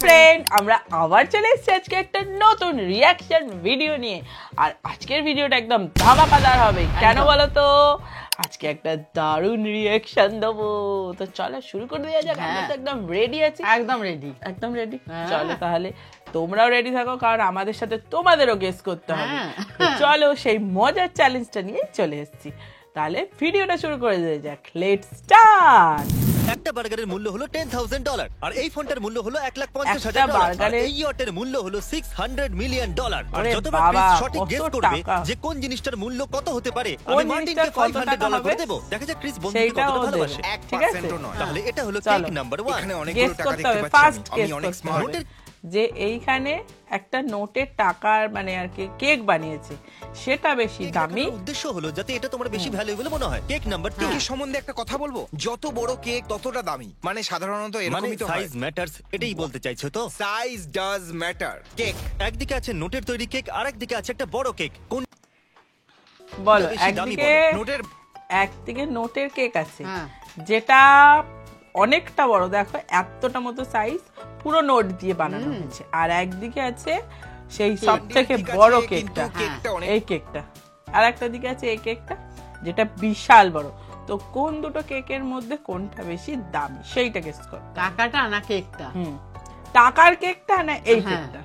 Friend, আমরা আবার চলে এসেছি আজকে একটা নতুন রিয়াকশন ভিডিও নিয়ে। আর আজকের ভিডিওটা একদম ধামাকাদার হবে। কেন বলো তো? আজকে একটা দারুণ রিয়াকশন দেবো। তো চলো শুরু করে দেওয়া যাক। আমরা তো একদম রেডি আছি। একদম রেডি। চলো তাহলে তোমরাও রেডি থাকো, কারণ আমাদের সাথে তোমাদেরও গেস করতে হবে। চলো সেই মজার চ্যালেঞ্জটা নিয়ে চলে এসেছি। তাহলে ভিডিওটা শুরু করে দেওয়া যাক। Let's start. একটা বার্গারের মূল্য হলো $10,000 আর এই ফোনটার মূল্য হলো $1,50,000 আর এই ইয়টের মূল্য হলো $600 মিলিয়ন। আর যতবার ক্রিস সঠিক গেস করবে যে কোন জিনিসটার মূল্য কত হতে পারে, আমি মার্টিনকে $500 করে দেব। দেখা যাক ক্রিস বন্ধুকে কতটা ভালোবাসে। 1% নয়। তাহলে এটা হলো কেক নাম্বার 1। এখানে অনেকগুলো টাকা দেখতে ফার্স্ট পাচ্ছি। আমি অনেক স্মার্ট। যে এইখানে একটা নোটের টাকার মানে আর কি কেক বানিয়েছে, সেটা বেশি দামি। উদ্দেশ্য হলো যাতে এটা তোমার বেশি ভ্যালুয়েবল মনে হয়। কেক নাম্বার 2 কেকের সম্বন্ধে একটা কথা বলবো, যত বড় কেক ততটা দামি। মানে সাধারণত মানে এরকমই তো হয়। সাইজ ম্যাটারস, এটাই বলতে চাইছো তো? Size does matter. কেক একদিকে আছে নোটের তৈরি কেক, আর একদিকে আছে একটা বড় কেক। কোন বলো? বেশি দামি একদিকে নোটের একদিকে নোটের কেক আছে, যেটা অনেকটা বড়, দেখো এতটা মতো সাইজ, পুরো নোট দিয়ে বানানো হয়েছে। আর একদিকে আছে সেই সব থেকে বড় কেকটা, এই কেকটা। আর একটা দিকে আছে এই কেকটা, যেটা বিশাল বড়। তো কোন দুটো কেকের মধ্যে কোনটা বেশি দামি সেইটা গেস করো। টাকাটা না কেকটা? টাকার কেকটা না এই কেকটা?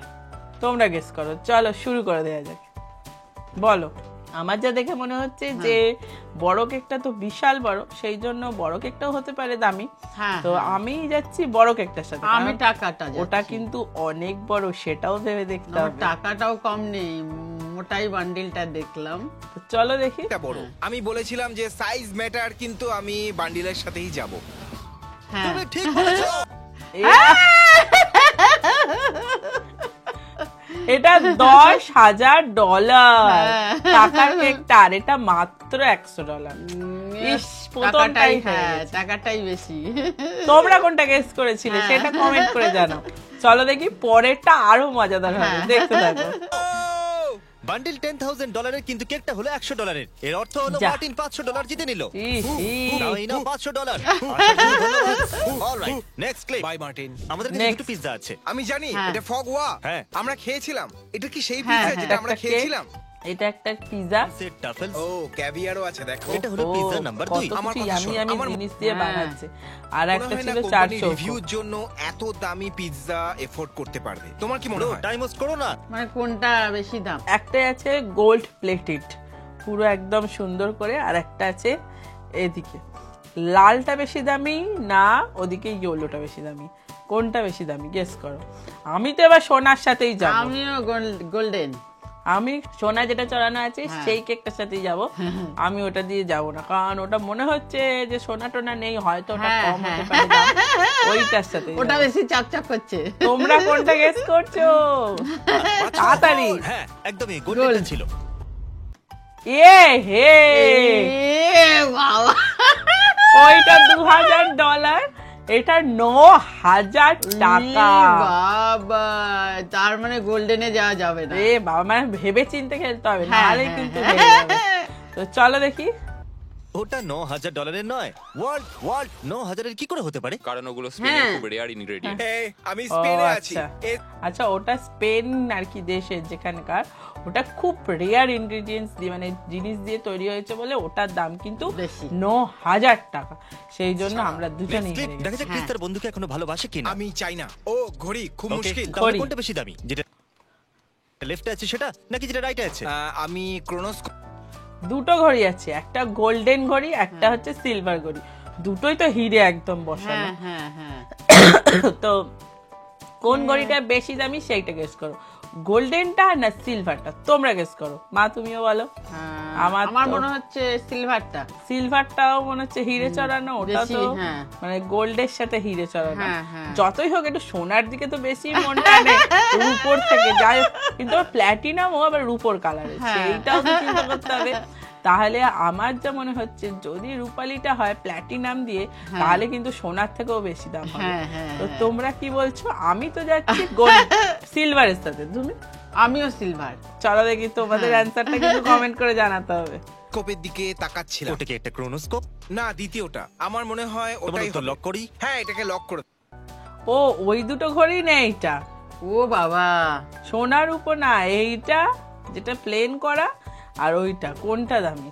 তোমরা গেস করো। চলো শুরু করে দেওয়া যাক। বলো। আমার যা দেখে মনে হচ্ছে যে বড় কেকটা তো বিশাল বড়, সেই জন্য বড় কেকটাও হতে পারে দামি। তো আমি যাচ্ছি বড় কেকটার সাথে। আমি টাকাটা, ওটা কিন্তু অনেক বড়, সেটাও ভেবে দেখতে হবে। টাকাটাও কম নেই, মোটাই বান্ডিলটা দেখলাম। চলো দেখি। এটা বড়। আমি বলেছিলাম যে সাইজ ম্যাটার, কিন্তু আমি বান্ডিলের সাথেই যাব। তুমি ঠিক বলেছো। এটা $10,000 টাকার কেকটা, আর এটা মাত্র $100। টাকাটাই বেশি। তোমরা কোনটা গেস করেছিলে সেটা কমেন্ট করে জানাও। চলো দেখি পরেরটা আরো মজাদার হবে, দেখতে থাকো। বান্ডিল $10,000 কিন্তু কেকটা হলো $100। এর অর্থ হলো মার্টিন $500 জিতে নিল। Now $500। Alright, next clip. Bye Martin. আমাদের কাছে দুটো পিৎজা আছে। আমি জানি এটা ফগওয়া। হ্যাঁ। আমরা খেয়েছিলাম। এটা কি সেই পিৎজা যেটা আমরা খেয়েছিলাম? এটা একটা পিৎজা। সেট টাফেলস। ও, ক্যাভিয়ারও আছে দেখো। এটা হলো পিৎজা নাম্বার 2। আমার কথা শোনো, আমি জিনিস দিয়ে বানাচ্ছে। আর একটা ছিল কোম্পানি 400। রিভিউর জন্য এত দামি পিৎজা এফোর্ড করতে পারবে? তোমার কি মনে হয়? টাইম ওয়েস্ট করো না। মানে কোনটা বেশি দাম? একটা আছে গোল্ড প্লেটেড, পুরো একদম সুন্দর করে। আর একটা আছে এদিকে লালটা বেশি দামি না ওদিকে ইয়েলোটা বেশি দামি? কোনটা বেশি দামি গেস করো। আমি তো এবার সোনার সাথেই যাব। আমিও গোল্ডেন। আমি সোনা যেটা চড়ানো আছে সেই কেকটার সাথেই যাব। আমি ওটা দিয়ে যাব না, কারণ ওটা মনে হচ্ছে যে সোনা টোনা নেই, হয়তো ওটা কম হতে পারে দাম। ওইটার সাথে ওটা বেশি চকচক করছে। তোমরা কোনটা গেস করছো? তাড়াতাড়ি। হ্যাঁ, একদমই গোল্ডেন ছিল। বাবা, ওইটা $2,000, এটা $9,000। বাবা, তার মানে গোল্ডেনে যাওয়া যাবে না। বাবা, মানে ভেবে চিন্তে খেলতে হবে, নাহলে কিন্তু হেরে যাবে। তো চলো দেখি। ওটা $9,000 নয়। ওয়ার্ল্ড 9,000 কি করে হতে পারে? কারণ ওগুলো স্পেনের খুব রেয়ার ইনগ্রেডিয়েন্ট। আমি স্পেনে আছি। আচ্ছা, ওটা স্পেন আর কি দেশের, যেখানকার ওটা খুব রেয়ার ইনগ্রেডিয়েন্টস দিয়ে মানে জিনিস দিয়ে তৈরি হয়েছে বলে ওটার দাম কিন্তু বেশি, $9,000। সেই জন্য আমরা দুজনেই হেরে গেছি। দেখা যাক ক্রিস তার বন্ধুকে এখনো ভালোবাসে কিনা। আমি চাই না। ও, ঘড়ি খুব মুশকিল। তাহলে কোনটা বেশি দামি, যেটা লেফটে আছে সেটা নাকি যেটা রাইটে আছে? আমি ক্রোনোস। দুটো ঘড়ি আছে, একটা গোল্ডেন ঘড়ি, একটা হচ্ছে সিলভার ঘড়ি। দুটোই তো হিরে একদম বসানো। তো কোন ঘড়িটা বেশি দামি সেইটা গেস করো। গোল্ডেনটা না সিলভারটা? তোমরা গেস করো। মা, তুমিও বলো। আমার মনে হচ্ছে সিলভারটা। সিলভারটাও মনে হচ্ছে হিরে চড়ানো, ওটা তো মানে গোল্ডের সাথে হিরে চড়ানো। যতই হোক একটু সোনার দিকে তো বেশি মনটা নেই, রূপোর থেকে যাই, কিন্তু প্ল্যাটিনাম ও আবার রূপোর কালারের, সেইটাও তো চিন্তা করতে হবে। তাহলে আমার যা মনে হচ্ছে, যদি রূপালিটা হয় প্ল্যাটিনাম দিয়ে, তাহলে কিন্তু সোনার থেকেও বেশি দাম হবে। তো তোমরা কি বলছো? আমি তো যাচ্ছি গোল্ড, সিলভারের সাথে। তুমি? আমিও সিলভার। চলো দেখি তোমাদের অ্যানসারটা কিন্তু কমেন্ট করে জানাতে হবে। স্কোপের দিকে তাকাচ্ছিলাম। ওটা কি একটা ক্রোনোস্কোপ? না, দ্বিতীয়টা। আমার মনে হয় ওটাই তো লক করি। হ্যাঁ, এটাকে লক করে। ও ওই দুটো ঘড়ি না এইটা, ও বাবা, সোনার উপর না, এইটা যেটা প্লেন করা আর ওইটা কোনটা দামি?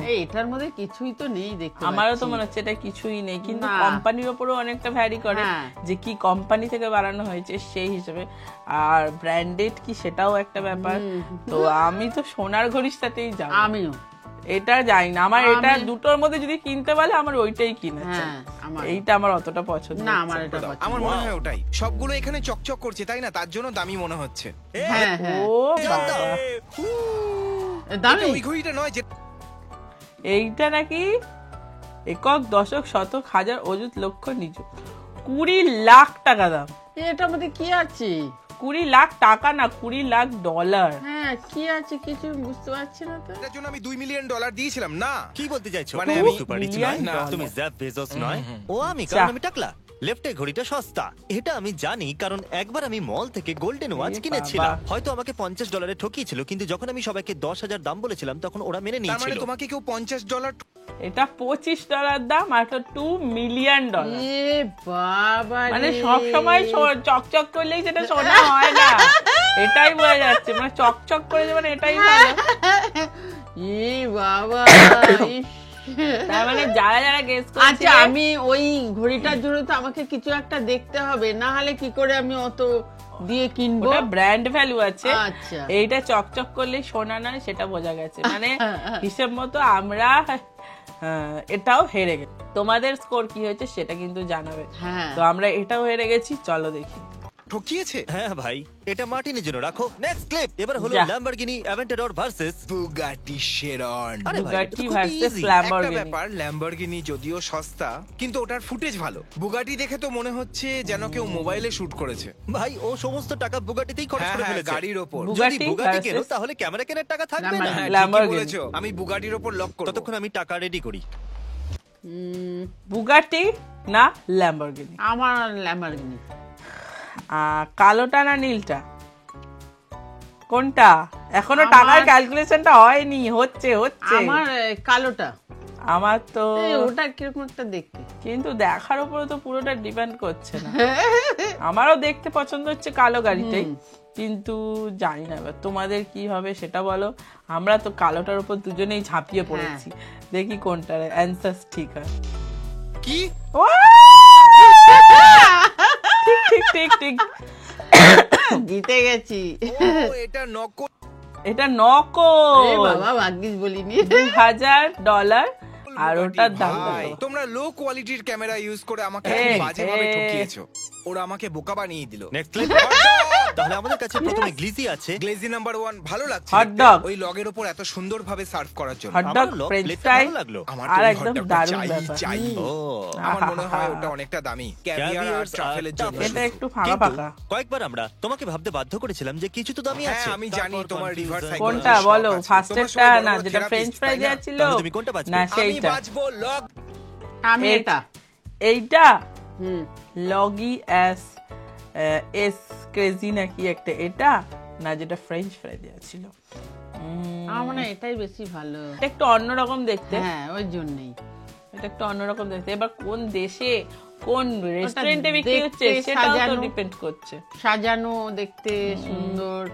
এই এটার মধ্যে কিছুই তো নেই দেখতে আমারও তো পাচ্ছি। মনে হচ্ছে এটা কিছুই নেই, কিন্তু না। কোম্পানির উপরও অনেকটা ভ্যারি করে হ্যাঁ। যে কি কোম্পানি থেকে বানানো হয়েছে সেই হিসেবে, আর ব্র্যান্ডেড কি সেটাও একটা ব্যাপার। তো আমি তো সোনার ঘড়ির সাথেই যাব, আমিও। এটা জানি না, আমার এটা আমি- দুটোর মধ্যে যদি কিনতে পারে আমার ওইটাই কিনেছে, হ্যাঁ, আমার এইটা আমার অতটা পছন্দ না, হচ্ছে আমার এটা না। পছন্দ। আমার মনে হয় ওটাই, সবগুলো এখানে চকচক করছে তাই না, তার জন্য দামি মনে হচ্ছে। হ্যাঁ হ্যাঁ, ও বাবা, দামি। ওই ঘড়িটা নয় যে এইটা নাকি একক দশক শতক হাজার অযুত লক্ষ নিযুত, 20 লাখ টাকা দাম। এটার মধ্যে কি আছে? 20 লাখ টাকা না, 20 লাখ ডলার। হ্যাঁ, কি আছে কিছু বুঝতে পারছি না তো। এটার জন্য আমি $2 মিলিয়ন দিয়েছিলাম না। কি বলতে চাইছো? মানে তুমি আমি- সুপার রিচ মিলিয়ন নয়, ডলার। তুমি জেফ বেজোস নয়, ও আমি, চা। কারণ আমি টাকলা। লেফটে ঘড়িটা সস্তা, এটা আমি জানি, কারণ একবার আমি মল থেকে গোল্ডেন ওয়াচ এ কিনেছিলাম। বাবা। হয়তো আমাকে $50 ঠকিয়েছিল, কিন্তু যখন আমি সবাইকে 10,000 দাম বলেছিলাম তখন ওরা মেনে তার মানে নিয়েছিল। তোমাকে কেউ $50 এটা $25 দাম আর এটা $2 মিলিয়ন। এ বাবা রে। মানে সব সময় চকচক করলেই সেটা সোনা হয় না, এটাই বোঝা যাচ্ছে, মানে চকচক করে যে মানে এটাই ভালো। এ বাবা, ইস। তার মানে যারা যারা গেস আচ্ছা, করছে আমি ওই ঘড়িটার জন্য তো আমাকে কিছু একটা দেখতে হবে, না হলে কি করে আমি অত দিয়ে কিনবো? ওটা ব্র্যান্ড ভ্যালু আছে, আচ্ছা। এইটা চকচক করলে সোনা নয় সেটা বোঝা গেছে, মানে হিসেব মতো আমরা এটাও হেরে গেছি। তোমাদের স্কোর কি হয়েছে সেটা কিন্তু জানাবে। হ্যাঁ। তো আমরা এটাও হেরে গেছি, চলো দেখি। ঠকিয়েছে। হ্যাঁ ভাই, এটা মার্টিনের জন্য রাখো। নেক্সট ক্লিপ এবার হলো যা। Lamborghini Aventador versus Bugatti Chiron. আরে ভাই, এটা তো বুগাটি খুবই ভার্সেস easy। একটা ল্যাম্বরগিনি। ব্যাপার, ল্যাম্বরগিনি যদিও সস্তা কিন্তু ওটার ফুটেজ ভালো। বুগাটি দেখে তো মনে হচ্ছে যেন কেউ মোবাইলে শুট করেছে। ভাই, ও সমস্ত টাকা বুগাটিতেই খরচ হ্যাঁ করে হ্যাঁ, ফেলেছে। গাড়ির ওপর। যদি বুগাটি বুগাটি কেনো versus- তাহলে ক্যামেরা কেনার টাকা থাকবে না। ল্যাম্বরগিনি। হ্যাঁ, ল্যাম্বরগিনি। ঠিকই বলেছো। আমি বুগাটির ওপর লক করব। ততক্ষণ আমি টাকা রেডি করি। বুগাটি না ল্যাম্বরগিনি? আমার ল্যাম্বরগিনি। কালোটা না নীলটা, কোনটা? এখনো আমার- টাকার ক্যালকুলেশনটা হয়নি, হচ্ছে হচ্ছে। আমার কালোটা। আমার তো ওটা কিরকম একটা দেখতে। কিন্তু দেখার উপরে তো পুরোটা ডিপেন্ড করছে না। আমারও দেখতে পছন্দ হচ্ছে কালো গাড়িটাই, কিন্তু জানি না এবার তোমাদের কি হবে সেটা বলো। আমরা তো কালোটার উপর দুজনেই ঝাঁপিয়ে পড়েছি, দেখি কোনটার অ্যান্সার ঠিক হয়। কি? ও! ঠিক ঠিক ঠিক ঠিক, জিতে গেছি। ও, এটা নকল। এটা এ নকল। বাবা, ভাগ্যিস বলিনি। $2,000 আর ওটার দাম ভাই, কত? তোমরা লো কোয়ালিটির ক্যামেরা ইউজ করে আমাকে এ, খুব বাজেভাবে এ। ঠকিয়েছো। ওরা আমাকে বোকা বানিয়ে দিল। Next clip. তাহলে আমাদের কাছে প্রথমে গ্লিজি আছে। গ্লেজি নাম্বার 1 ভালো লাগছে Hot দেখতে। dog। ওই লগের উপর এত সুন্দরভাবে সার্ভ করার জন্য। হট ডগ, আমারও লগ ফ্রেঞ্চ প্লেটটা ফ্রাই, ভালো লাগলো। আমার আর তো একদম hot dogটা দারুণ চাই, ব্যাপার। চাই। ও, আমার মনে হয় ওটা অনেকটা দামি। ক্যাভিয়ার আর ট্রাফেলের জন্য। এটা একটু ফাঁকা কিন্তু ফাঁকা। কয়েকবার আমরা তোমাকে ভাবতে বাধ্য করেছিলাম যে কিছু তো দামি হ্যাঁ, আছে। আমি জানি তারপর তোমার confusion। রিভার সাইকেল কোনটা শখ বলো? আছে। ফার্স্টেরটা তোমার সবাই না বড় যেটা therapist, ফ্রেঞ্চ ফ্রাই তাই না? দেওয়া ছিল, তাহলে তুমি কোনটা বাছবে? না আমি সেইটা? বাজবো লগ। আমি এটা। এইটা হুম। লগি এস ক্রেজি নাকি একটা, এটা না যেটা ফ্রেঞ্চ ফ্রাই দেওয়া ছিল? আমার মনে হয় এটাই বেশি ভালো। এটা একটু অন্যরকম দেখতে, হ্যাঁ, ওই জন্যই। এটা একটু অন্যরকম দেখতে। এবার কোন দেশে কোন রেস্টুরেন্টে বিক্রি হচ্ছে দেখতে সেটাও তো সাজানো। ডিপেন্ড করছে। সাজানো, দেখতে সুন্দর।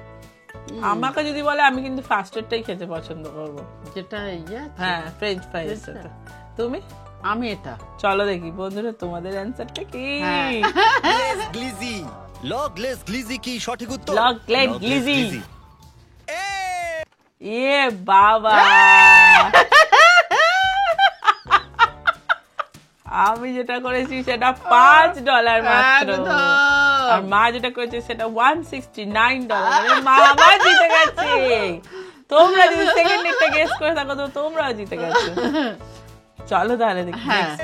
আমাকে যদি বলে আমি কিন্তু ফাস্টেরটাই খেতে পছন্দ করব। যেটা ইয়ে আছে। হ্যাঁ, ফ্রেঞ্চ ফ্রাই এর সাথে। তুমি? আমি এটা। চলো দেখি বন্ধুরা তোমাদের অ্যানসারটা কি। হ্যাঁ। গ্লিজি। লগলেস গ্লিজি কি সঠিক উত্তর? Logless Logless glizzy। glizzy। এ বাবা, আমি যেটা করেছি সেটা $5 মাত্র, একদম। আর মা যেটা করেছে সেটা $169। আরে মা আবার জিতে গেছে। তোমরা যদি সেকেন্ড দিকটা গেস করে থাকো তো তোমরাও জিতে গেছো। চলো তাহলে দেখি। হ্যাঁ।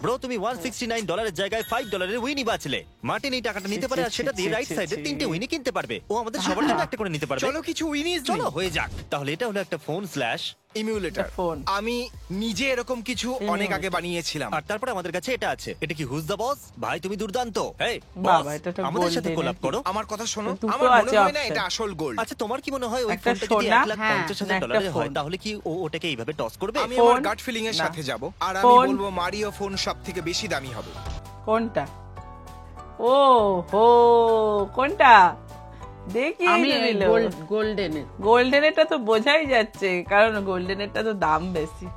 ব্রো, তুমি $169 জায়গায় $5 উইনি বাঁচলে। মার্টিন এই টাকাটা নিতে পারে আর সেটা দিয়ে রাইট সাইডে 3টে উইনি কিনতে পারবে। ও আমাদের সবার জন্য একটা করে নিতে পারবে। চলো কিছু উইনিস চলো হয়ে যাক। তাহলে এটা হলো একটা ফোন স্ল্যাশ, ইমিউলেটর। একটা phone। আমি নিজে এরকম কিছু অনেক আগে বানিয়েছিলাম। আর তারপর আমাদের কাছে এটা আছে। এটা কি হুজ দ্য বস? ভাই তুমি দুর্দান্ত। হেই বাবা, এটা তো আমাদের সাথে golden কোলাপ নাকি? করো। আমার কথা শোনো, দুটো আমার মনে আছে হয় না option। এটা আসল গোল্ড। আচ্ছা, তোমার কি মনে হয় ওই একটা ফোনটা যদি সোনা, $1,50,000 একটা হয় phone। তাহলে কি ও ওটাকে এইভাবে টস করবে? আমি আমার phone? গাট ফিলিং এর না। সাথে যাব আর আমি phone? বলবো মারিও ফোন সব থেকে বেশি দামি হবে। কোনটা? ও হো, কোনটা দেখি? আমি গোল্ডেনের। গোল্ডেনেরটা তো বোঝাই যাচ্ছে, কারণ গোল্ডেনেরটা তো দাম বেশি।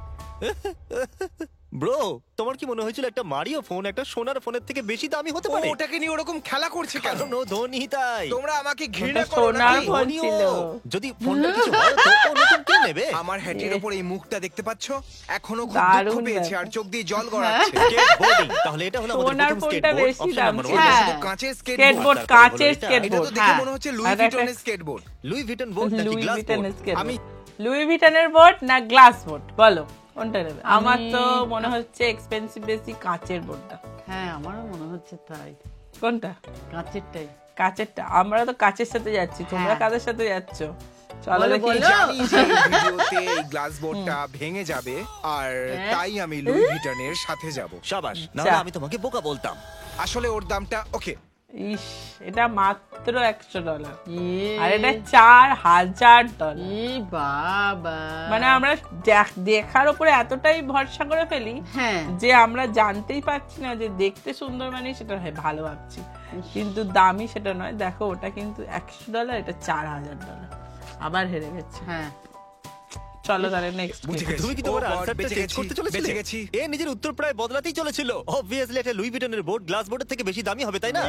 ব্রো, তোমার কি মনে হয়েছিল একটা মারিও ফোন একটা সোনার ফোনের থেকে বেশি দামি হতে পারে? ওটাকে নিয়ে ওরকম খেলা করছে কেন? কারণ ও ধনী তাই। তোমরা আমাকে ঘৃণা ওটা করো সোনার নাকি? ফোন ধনীও। ছিল। যদি ফোনটা কিছু হয় তো ও নতুন কিনে নেবে। আমার হ্যাটের উপর এই মুখটা দেখতে পাচ্ছ? এখনো খুব দারুণ দুঃখ পেয়েছে আর ব্যাপার। চোখ দিয়ে জল গড়াচ্ছে। স্কেটবোর্ডিং। তাহলে এটা হলো আমাদের সোনার প্রথম ফোনটা স্কেটবোর্ড, বেশি অপশন দাম নাম্বার ছিল। 1। এটা হ্যাঁ। শুধু কাঁচের স্কেটবোর্ড, স্কেটবোর্ড। কাঁচের এটা। এটা স্কেটবোর্ড। তো দেখে মনে হচ্ছে লুই আর একটা- ভিটনের স্কেটবোর্ড। লুই ভিটন বোর্ড নাকি লুই গ্লাস ভিটনের বোর্ড? স্কেটবোর্ড। আমি লুই ভিটনের বোর্ড না গ্লাস বোর্ড, বলো কোনটা নেবে? আমার আমি- তো মনে হচ্ছে এক্সপেন্সিভ বেশি কাঁচের বোর্ডটা। হ্যাঁ, আমারও মনে হচ্ছে তাই, কোনটা? কাঁচেরটাই। কাঁচেরটা। আমরা তো কাঁচের সাথে যাচ্ছি, তোমরা হ্যাঁ। কাদের সাথে যাচ্ছ? চলো বলো, দেখি। বলো। জানি যে এই ভিডিওতে এই গ্লাস বোর্ডটা ভেঙে যাবে আর হ্যাঁ। তাই আমি লুই ভিটনের সাথে যাব। শাবাশ, না যা। আমি তোমাকে বোকা বলতাম। আসলে ওর দামটা ওকে ইস, এটা মাত্র $100 ইয়ে, আর এটা $4000। ই বাবা। মানে আমরা দেখার উপরে এতটাই ভরসা করে ফেলি হ্যাঁ, যে আমরা জানতেই পারছি না যে দেখতে সুন্দর মানে সেটা ভালো ভাবছি, কিন্তু দামি সেটা নয়। দেখো ওটা কিন্তু $100, এটা $4000। আবার হেরে গেছে। হ্যাঁ। চলো তাহলে নেক্সট। বুঝে গেছি। তুমি কি তোমার ও God, আনসারটা বেঁচে চেঞ্জ গেছি, করতে চলেছিলে? বেঁচে গেছি। এ নিজের উত্তর প্রায় বদলাতেই চলেছিল। অবভিয়াসলি এটা লুই ভিটনের বোর্ড গ্লাস বোর্ডের থেকে বেশি দামি হবে, তাই না?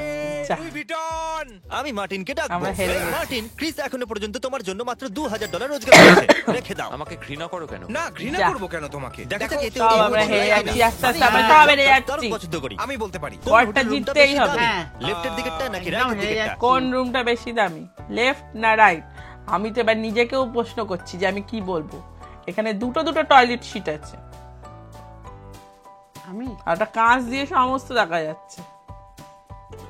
যা। Louis Vuitton. আমি মার্টিনকে ডাকবো। আমরা হেরে গেছি। মার্টিন, ক্রিস এখনো পর্যন্ত তোমার জন্য মাত্র $2000 রোজগার করেছে। রেখে দাও। আমাকে ঘৃণা করো কেন? না, ঘৃণা যা। করবো কেন তোমাকে? দেখা দেখো, যাক এতে সব ওর আমরা কি হেরে হয়। যাচ্ছি, আস্তে আস্তে আমি আমরা সব হেরে দারুণ যাচ্ছি। পছন্দ করি। আমি বলতে পারি। কোন বলটা হোটেল রুমটা জিততেই বেশি হবে। দামি? হ্যাঁ। লেফটের দিকেরটা নাকি একদম রাইটের হেরে দিকেরটা? যাচ্ছি। কোন রুমটা বেশি দামি, লেফট না রাইট? আমি তো এবার নিজেকেও প্রশ্ন করছি যে আমি কি বলবো। এখানে দুটো টয়লেট সিট আছে আমি আর একটা কাঁচ দিয়ে সমস্ত দেখা যাচ্ছে।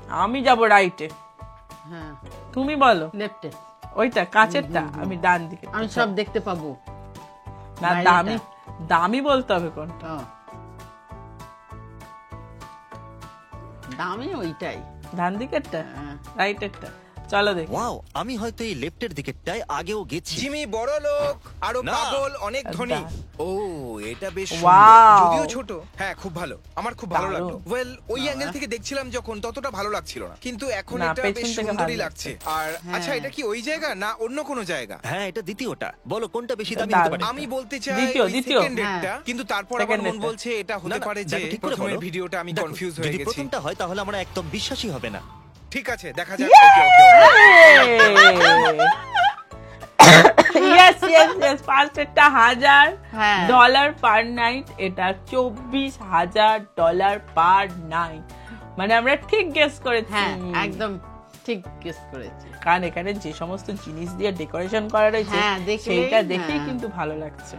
আমি যাব রাইটে, হ্যাঁ, তুমি বলো। লেফটে। ওইটা কাঁচেরটা, আমি ডান দিকে। আমি সব দেখতে পাবো। না, বাইরেটা। দামি দামি বলতে হবে কোনটা। ও। দামি ওইটাই। ডান দিকেরটা, হ্যাঁ। রাইটেরটা। চলো দেখি। ওয়াও, আমি হয়তো এই লেফটের দিকেরটায় আগেও গেছি। জিমি বড় লোক, আরো না। পাগল, অনেক ধনী। দা- ও, এটা বেশ Wow. সুন্দর, যদিও ছোট। হ্যাঁ, খুব ভালো, আমার খুব ভালো দারুণ। লাগলো। ওয়েল, ওই অ্যাঙ্গেল থেকে দেখছিলাম যখন, ততটা ভালো লাগছিল না, কিন্তু এখন না, এটা পেছন বেশ থেকে সুন্দরই ভালো লাগছে। লাগছে। আর হ্যাঁ। আচ্ছা, এটা কি ওই জায়গা না অন্য কোনো জায়গা? হ্যাঁ, এটা দ্বিতীয়টা। বলো কোনটা বেশি দামি দারুণ। হতে পারে? আমি বলতে চাই দ্বিতীয়। সেকেন্ড ডেটটা, কিন্তু তারপর আমার Second মন ডেটটা। বলছে এটা না, হতে না, পারে যে দেখো, ঠিক করে প্রথমের বলো। ভিডিওটা আমি দেখো, কনফিউজ হয়ে যদি গেছি। প্রথমটা হয় তাহলে আমার একদম বিশ্বাসই হবে না। ঠিক আছে, দেখা যাক। ইয়েস ইয়েস ইয়েস, ফার্স্টেরটা হ্যাঁ। $1000 পার নাইট, এটা $24,000 পার নাইট। মানে আমরা ঠিক গেস করেছি। হ্যাঁ, একদম ঠিক গেস করেছি। কারণ এখানে যে সমস্ত জিনিস দিয়ে ডেকোরেশন করা রয়েছে হ্যাঁ, দেখলেই, সেইটা দেখেই হ্যাঁ। কিন্তু ভালো লাগছে।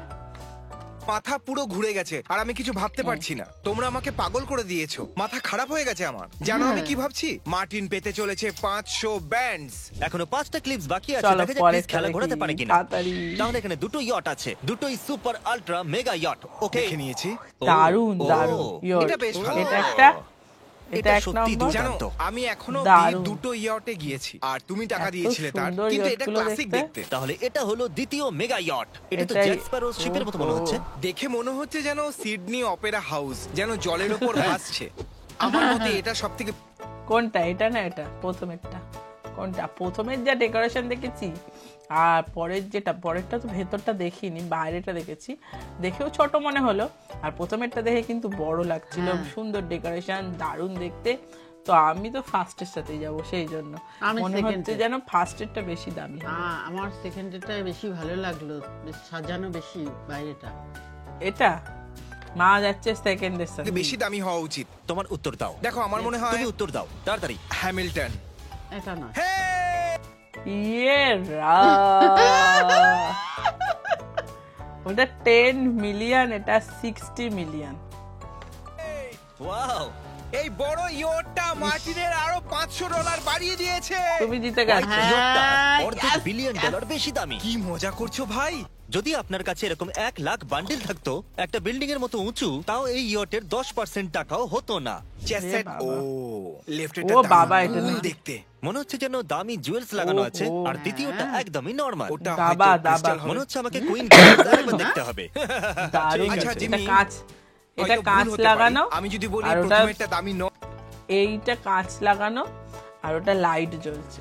মাথা পুরো ঘুরে গেছে আর আমি কিছু ভাবতে পারছি না। তোমরা আমাকে পাগল করে দিয়েছো, মাথা খারাপ হয়ে গেছে আমার। জানো আমি কি ভাবছি? মার্টিন পেতে চলেছে 500 ব্যান্ডস। এখনো 5টা ক্লিপস বাকি আছে। চলো দেখা যাক পরে ক্রিস খেলা ঘোরাতে পারে কিনা। তাড়াতাড়ি। তাহলে এখানে দুটো ইয়ট আছে, দুটোই সুপার আল্ট্রা মেগা ইয়ট। ওকে, দেখে নিয়েছি। দারুন ও, দারুন। Yacht। এটা বেশ ভালো। এটা একটা, এটা এটা এক সত্যি নম্বর। জানো, দুর্দান্ত। আমি এখনো দারুণ। দুটো ইয়টে গিয়েছি আর তুমি টাকা এত দিয়েছিলে তার, সুন্দর কিন্তু এটা yachtগুলো ক্লাসিক দেখতে। দেখতে। তাহলে এটা হলো দ্বিতীয় মেগা ইয়ট। এটা তো এটাই- জ্যাক স্প্যারো শিপের মতো মনে হচ্ছে। দেখে মনে হচ্ছে যেন সিডনি অপেরা হাউস যেন জলের উপর ভাসছে। আমার মতে এটা সবথেকে কোনটা, এটা না এটা প্রথমেরটা? কোনটা? প্রথমের যা ডেকোরেশন দেখেছি আর পরের যেটা, পরেরটা তো ভেতরটা দেখিনি, বাইরেটা দেখেছি, দেখেও ছোট মনে হলো। আর প্রথমেরটা দেখে কিন্তু বড় লাগছিল, হ্যাঁ। সুন্দর ডেকোরেশন, দারুণ দেখতে। তো আমি তো ফার্স্টের সাথেই যাব, সেই জন্য আমি মনে second হচ্ছে এ। যেন ফার্স্টেরটা বেশি দামি হবে। আমার সেকেন্ডটা বেশি ভালো লাগলো, বেশ সাজানো বেশি বাইরেটা। এটা মা যাচ্ছে সেকেন্ডের সাথে। বেশি দামি হওয়া উচিত। তোমার উত্তর দাও। দেখো, আমার মনে হয় তুমি উত্তর দাও তাড়াতাড়ি। হ্যামিল্টন। এটা নয়। ইয়ে রা, ওটা 10 মিলিয়ন, এটা 60 মিলিয়ন। ওয়াও, এই বড় ইয়টটা মার্টিনের আরো $500 বাড়িয়ে দিয়েছে। তুমি জিতে গেছো। হ্যাঁ। ইয়টটা yes, অর্ধেক বিলিয়ন ডলার বেশি দামি। কি মজা করছো ভাই? যদি আপনার কাছে এরকম 1 লাখ বান্ডিল থাকতো একটা বিল্ডিং এর মতো উঁচু, তাও এই ইয়টের 10% টাকাও হতো না। চেসেট, বাবা। ও লেফট ও বাবা, এটা না। দেখতে মনে হচ্ছে যেন দামি জুয়েলস লাগানো আছে। ওহো। আর দ্বিতীয়টা একদমই নরমাল। ওটা দাবা, হয়তো দাবা। crystal হবে। মনে হচ্ছে আমাকে কুইন দেখতে হবে। দারুণ। আচ্ছা, এটা জিমি, কাঁচ, এটা হয়তো ভুল কাঁচ হতে পারে। লাগানো। আমি যদি বলি আর ওটা প্রথমেরটা দামি নয়, এইটা কাঁচ লাগানো আর ওটা লাইট জ্বলছে,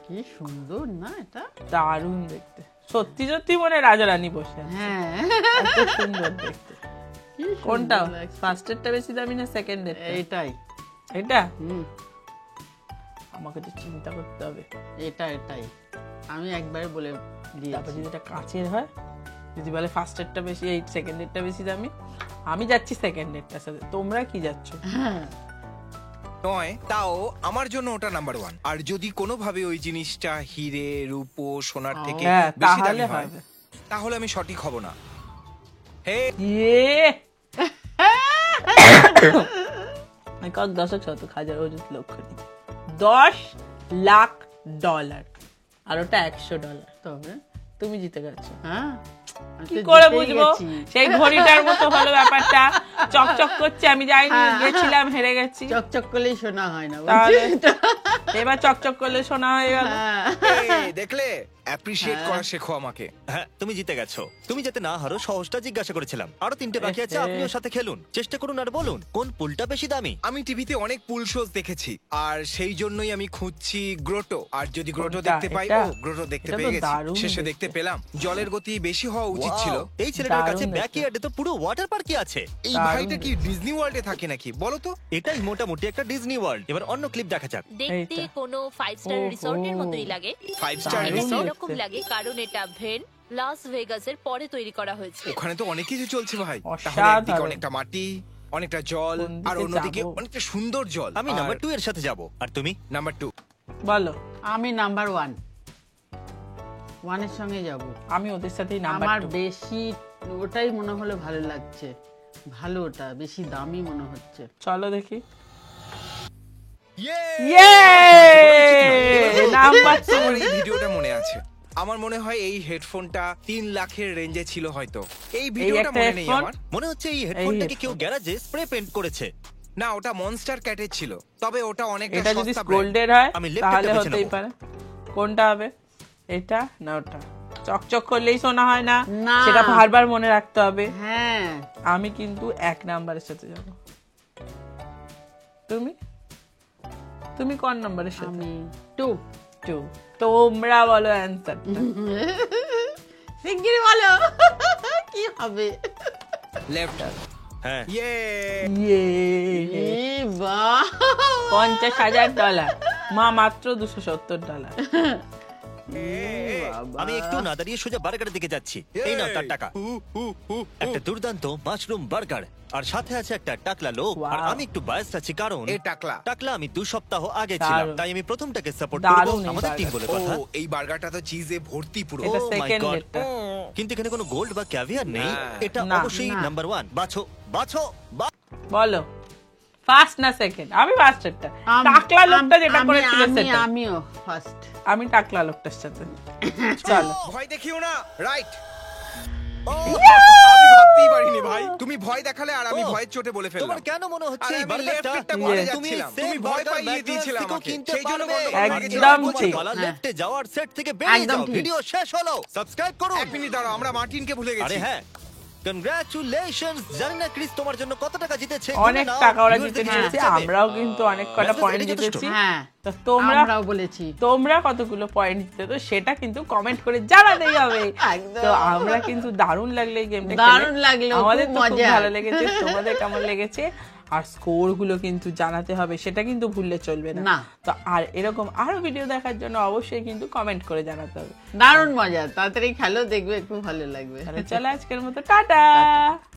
কি সুন্দর না এটা। দারুণ দেখতে, সত্যি সত্যি মনে রাজা রানী বসে আছে। হ্যাঁ, এত সুন্দর দেখতে। কি সুন্দর কোনটা লাগছে। ফার্স্টেরটা বেশি দামি না সেকেন্ডের? এইটাই। এটা হুম, আমাকে তো চিন্তা করতে হবে। এটাই আমি একবারে বলে তারপর দিয়েছি। যদি এটা কাঁচের হয়, যদি বলে ফার্স্টেরটা বেশি, এই সেকেন্ডেরটা বেশি দামি, আমি যাচ্ছি সেকেন্ডেরটার সাথে। তোমরা কি যাচ্ছ? হ্যাঁ, নয়, তাও আমার জন্য ওটা নাম্বার 1। আর যদি কোনোভাবে ওই জিনিসটা হিরে, রূপো, সোনার থেকে হ্যাঁ, বেশি তাহলে দামি হয়, হবে। তাহলে আমি সঠিক হব না। হে, ইয়ে আমি কক দশক শতক হাজার অযুত লক্ষ নিচে $10,00,000 আর ওটা $100। তবে তুমি জিতে গেছো। হ্যাঁ, আমি কি তো করে জিতেই বুঝবো? গেছি। সেই ঘড়িটার মতো হলো ব্যাপারটা, চকচক করছে, আমি যাইনি, হ্যাঁ। গেছিলাম, হেরে গেছি। চকচক করলেই শোনা হয় না, তাহলে বুঝলি? এবার চকচক করলে শোনা হয়ে গেল। হ্যাঁ। এই, দেখলে অ্যাপ্রিশিয়েট করা শেখো আমাকে। হ্যাঁ, তুমি জিতে গেছো। তুমি যাতে না হারো সহজটা জিজ্ঞাসা করেছিলাম। আরো 3টে বাকি আছে, আপনিও সাথে খেলুন। চেষ্টা করুন আর বলুন কোন পুলটা বেশি দামি। আমি টিভিতে অনেক পুল শোজ দেখেছি, আর সেই জন্যই আমি খুঁজছি গ্রোটো। আর যদি গ্রোটো কোনটা? দেখতে পাই, এটা? ও গ্রোটো দেখতে এটা তো পেয়ে গেছি, দারুণ শেষে দেখতে। দেখতে পেলাম। জলের গতি বেশি হওয়া উচিত ছিল। Wow, এই ছেলেটার কাছে দারুণ দেখতে। ব্যাকইয়ার্ডে তো পুরো ওয়াটার পার্কই আছে। এই দারুণ ভাইটা কি ডিজনি ওয়ার্ল্ডে থাকে নাকি বলো তো? এটাই মোটামুটি একটা ডিজনি ওয়ার্ল্ড। এবার অন্য ক্লিপ দেখা যাক। দেখতে এইটা। কোনো 5 স্টার ওহো। রিসর্টের মতোই লাগে। 5 স্টার দারুণ এটা রিসর্ট? সেরকম দেখতে। লাগে কারণ এটা ভেন লাস ভেগাসের পরে তৈরি করা হয়েছে। ওখানে তো অনেক কিছু চলছে ভাই। তাহলে অসাধারণ। একদিকে অনেকটা মাটি, অনেকটা জল, কোন দিকে আর অন্যদিকে যাবো? অনেকটা সুন্দর জল। আমি নাম্বার 2 এর সাথে যাব। আর তুমি? নাম্বার 2। বলো। আমি নাম্বার 1 এর সঙ্গে যাব। আমি ওদের সাথেই নাম্বার আমার 2। বেশি ওটাই মনে হলো ভালো লাগছে, ভালো, ওটা বেশি দামি মনে হচ্ছে। চলো দেখি। ইয়ে! ইয়ে নাম্বার 2। আমার এই ভিডিওটা মনে আছে। আমার মনে হয় এই হেডফোনটা 3 লাখের রেঞ্জে ছিল হয়তো। এই ভিডিওটা একটা মনে নেই headphone? আমার। মনে হচ্ছে এই হেডফোনটাকে headphone। কেউ গ্যারাজে স্প্রে পেইন্ট করেছে। না, ওটা মনস্টার ক্যাটের ছিল, তবে ওটা অনেকটা এটা যদি সস্তা brand। গোল্ডের হয় আমি left তাহলে একটা বেছে হতেই নেবো। পারে। কোনটা হবে? এটা না ওটা? চকচক করলেই শোনা হয় না, না। সেটা বারবার মনে রাখতে হবে। হ্যাঁ, আমি কিন্তু 1 নাম্বারের সাথে যাব। তুমি তুমি কোন নাম্বারের সাথে? আমি 2। 2। তোমরা বলো অ্যানসারটা। শিগগিরই বলো কি হবে। লেফট। হ্যাঁ, ইয়ে! ইয়ে ই বাহ, $50,000। মা মাত্র $270। আমি একটু না দাঁড়িয়ে সোজা বার্গারের দিকে যাচ্ছি। এই নাও তার টাকা। একটা দুর্দান্ত মাশরুম বার্গার, আর সাথে আছে একটা টাকলা লোক। আর Wow. আমি একটু বায়াসড আছি কারণ এ টাকলা। টাকলা আমি 2 সপ্তাহ আগে ছিলাম, দারুণ। তাই আমি প্রথমটাকে সাপোর্ট করব। দারুণ এই আমাদের টিম burger। বলে ও, কথা। এই বার্গারটা তো চিজে ভর্তি পুরো। এটা Oh my second God. ডেটটা। কিন্তু এখানে কোনো গোল্ড বা ক্যাভিয়ার নেই। হ্যাঁ। এটা না, অবশ্যই না। নাম্বার 1। বাছো বাছো বা- বলো ফার্স্ট না সেকেন্ড? আমি ফার্স্টেরটা। আম- টাকলা লোকটা যেটা আমি- করেছিল আমি- সেটা। আমিও ফার্স্ট। আমি টাকলা লোকটার সাথে। চলো। ভয় দেখিও না, রাইট? আমি ভাবতেই পারিনি ভাই, তুমি ভয় দেখালে আর আমি ও, ভয়ের চোটে বলে ফেললাম। তোমার কেন মনে হচ্ছে আর এই আমি বার্গারটা left একটা পরে তুমি যাচ্ছিলাম। same তুমি ভয় burger পাইয়ে McDonald's দিয়েছিলে থেকেও আমাকে। কিনতে সেই জন্য পারবে। গন্ডগোল হয়ে গেছিল। একদম বলছি, ঠিক। গলা হ্যাঁ। লেফটে যাওয়ার সেট থেকে বেরিয়ে একদম যাও। ঠিক। ভিডিও শেষ হলো। সাবস্ক্রাইব করুন। 1 মিনিট দাঁড়াও, আমরা মার্টিনকে ভুলে আরে গেছি। হ্যাঁ, কনগ্রাচুলেশনস। জানি না ক্রিস তোমার জন্য কত টাকা জিতেছে। অনেক গুনে নাও, টাকা ওরা viewers জিতে দেখে নিয়েছে, যাবে। আমরাও কিন্তু অনেক কটা ব্যাস, পয়েন্ট এটা যথেষ্ট। জিতেছি। হ্যাঁ, তো তোমরা আমরাও বলেছি। তোমরা কতগুলো পয়েন্ট জিতে, তো সেটা কিন্তু কমেন্ট করে জানাতেই হবে। একদম। তো আমরা কিন্তু দারুণ লাগলো এই গেমটা, দারুণ লাগলো, আমাদের খুব তো খুব মজা। ভালো লেগেছে। তোমাদের কেমন লেগেছে? আর স্কোর গুলো কিন্তু জানাতে হবে, সেটা কিন্তু ভুললে চলবে না। না। তো আর এরকম আরো ভিডিও দেখার জন্য অবশ্যই কিন্তু কমেন্ট করে জানাতে হবে। দারুণ মজা, তাড়াতাড়ি খেলো, দেখবে খুব ভালো লাগবে। তাহলে চলো আজকের মতো টাটা।